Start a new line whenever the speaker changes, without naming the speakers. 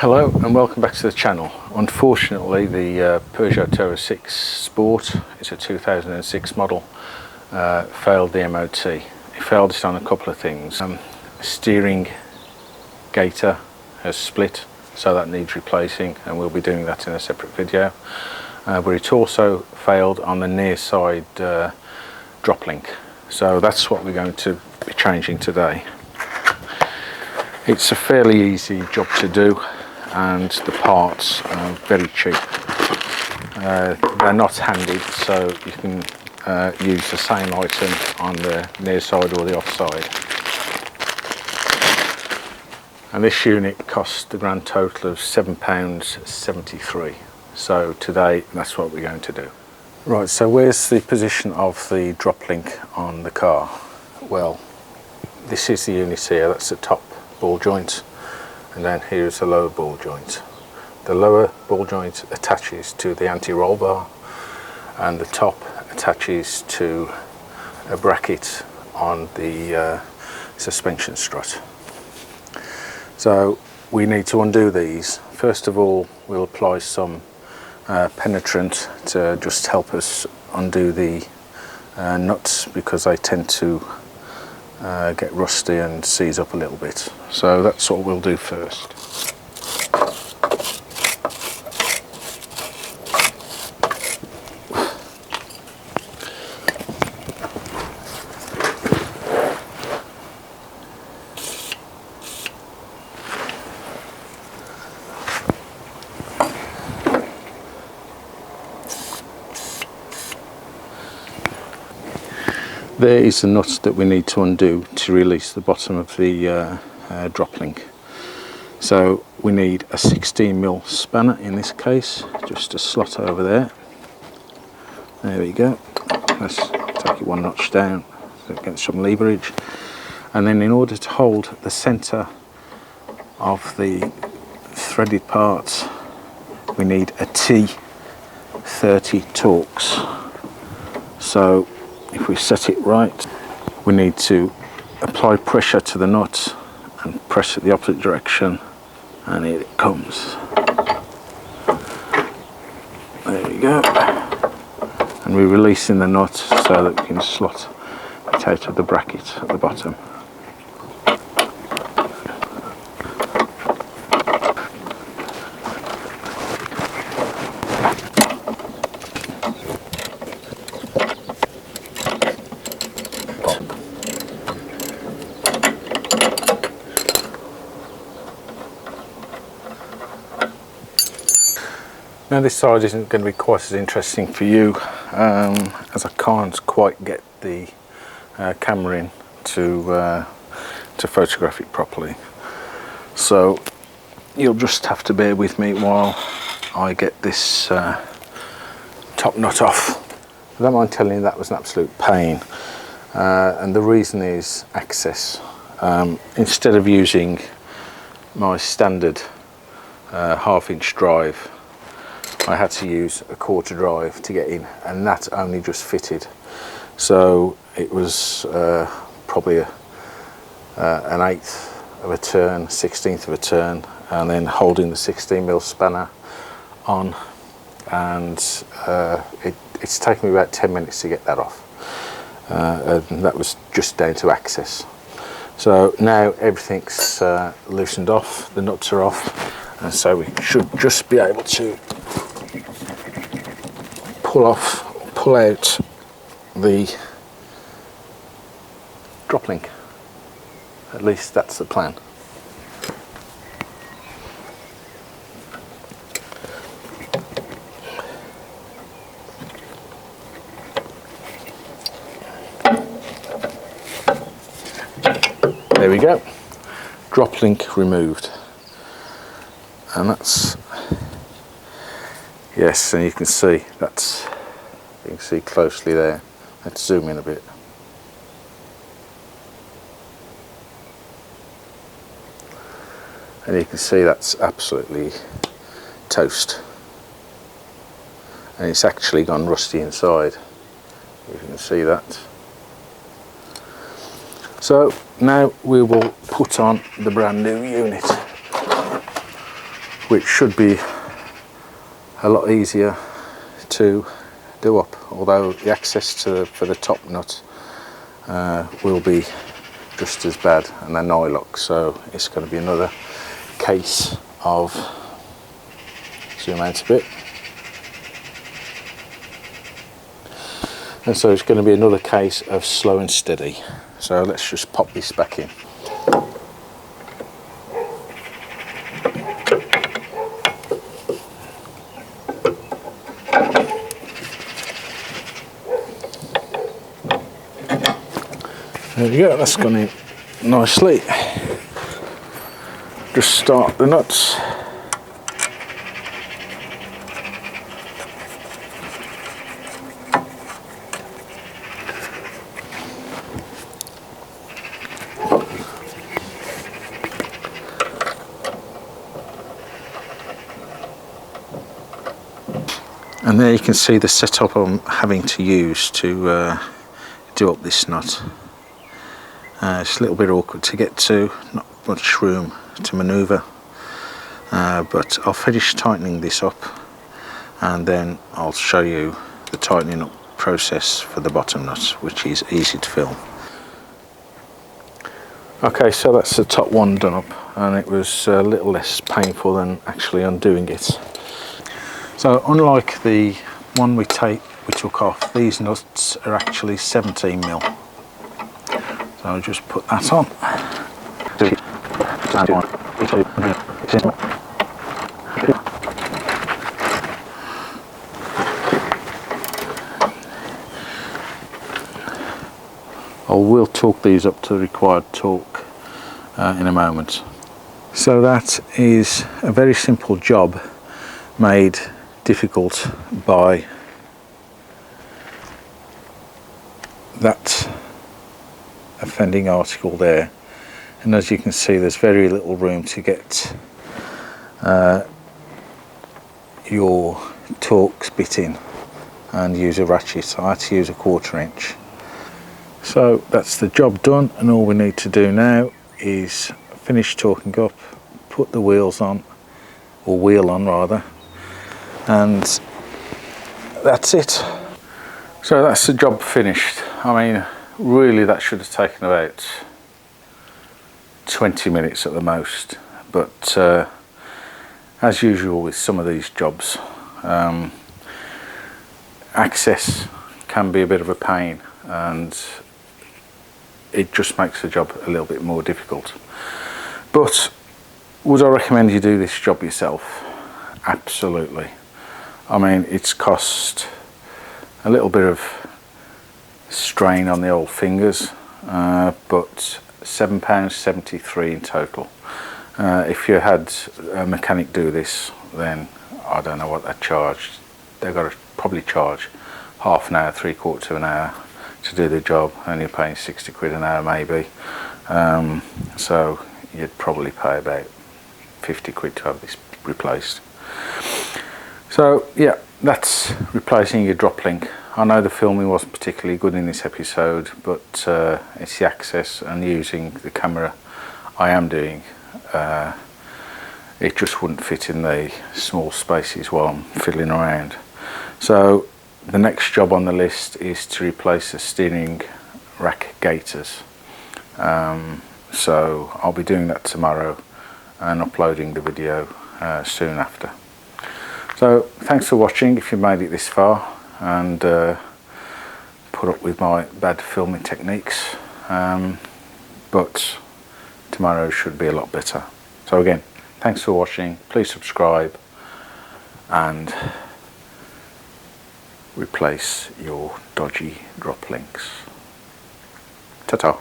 Hello and welcome back to the channel. Unfortunately the Peugeot Torx 6 Sport, it's a 2006 model, failed the MOT. It failed it on a couple of things. Steering gaiter has split, so that needs replacing, and we'll be doing that in a separate video. But it also failed on the near side drop link, so that's what we're going to be changing today. It's a fairly easy job to do, and the parts are very cheap. They're not handed, so you can use the same item on the near side or the off side. And this unit cost a grand total of £7.73. So today that's what we're going to do. Right, so where's the position of the drop link on the car? Well, this is the unit here, that's the top ball joint, and then here's the lower ball joint. The lower ball joint attaches to the anti-roll bar, and the top attaches to a bracket on the suspension strut. So we need to undo these. First of all, we'll apply some penetrant to just help us undo the nuts, because they tend to get rusty and seize up a little bit. So that's what we'll do first. There is the nut that we need to undo to release the bottom of the drop link. So we need a 16mm spanner in this case, just a slot over there. There we go. Let's take it one notch down so it gets some leverage. And then in order to hold the centre of the threaded parts, we need a T30 Torx. So if we set it right, we need to apply pressure to the nut and press it the opposite direction, and here it comes. There we go. And we're releasing the nut so that we can slot it out of the bracket at the bottom. Now this side isn't going to be quite as interesting for you, as I can't quite get the camera in to photograph it properly. So you'll just have to bear with me while I get this top nut off. I don't mind telling you that was an absolute pain, and the reason is access. Instead of using my standard half-inch drive, I had to use a quarter drive to get in, and that only just fitted. So it was probably an eighth of a turn, 16th of a turn, and then holding the 16mm spanner on, and it's taken me about 10 minutes to get that off, and that was just down to access. So now everything's loosened off, the nuts are off, and so we should just be able to pull out the drop link. At least that's the plan. There we go. Drop link removed. And that's, yes, and you can see that's, you can see closely there. Let's zoom in a bit. And you can see that's absolutely toast. And it's actually gone rusty inside. You can see that. So now we will put on the brand new unit. which should be a lot easier to do up, although the access for the top nut will be just as bad, and they're nylock, so it's going to be another case of, zoom out a bit, and so it's going to be another case of slow and steady. So let's just pop this back in. There we go, that's gone in nicely. Just start the nuts. And there you can see the setup I'm having to use to do up this nut. It's a little bit awkward to get to, not much room to manoeuvre, but I'll finish tightening this up and then I'll show you the tightening up process for the bottom nut, which is easy to film. Okay, so that's the top one done up, and it was a little less painful than actually undoing it. So unlike the one we took off, these nuts are actually 17mm. So I'll just put that on. I will torque these up to the required torque in a moment. So that is a very simple job made difficult by that offending article there, and as you can see there's very little room to get your Torx bit in and use a ratchet. I had to use a 1/4 inch. So that's the job done, and all we need to do now is finish torquing up, put the wheels on, or wheel on rather, and that's it. So that's the job finished. I mean, really that should have taken about 20 minutes at the most, but as usual with some of these jobs, access can be a bit of a pain, and it just makes the job a little bit more difficult. But would I recommend you do this job yourself? Absolutely. I mean, it's cost a little bit of strain on the old fingers, but £7.73 in total. If you had a mechanic do this, then I don't know what they charged. They've got to probably charge half an hour, 3/4 of an hour to do the job, and you're paying 60 quid an hour maybe. So you'd probably pay about 50 quid to have this replaced. So yeah, that's replacing your drop link. I know the filming wasn't particularly good in this episode, but it's the access and using the camera I am doing. It just wouldn't fit in the small spaces while I'm fiddling around. So the next job on the list is to replace the steering rack gaiters. So I'll be doing that tomorrow and uploading the video soon after. So thanks for watching if you made it this far, and put up with my bad filming techniques, but tomorrow should be a lot better. So again, thanks for watching. Please subscribe and replace your dodgy drop links. Ta-ta.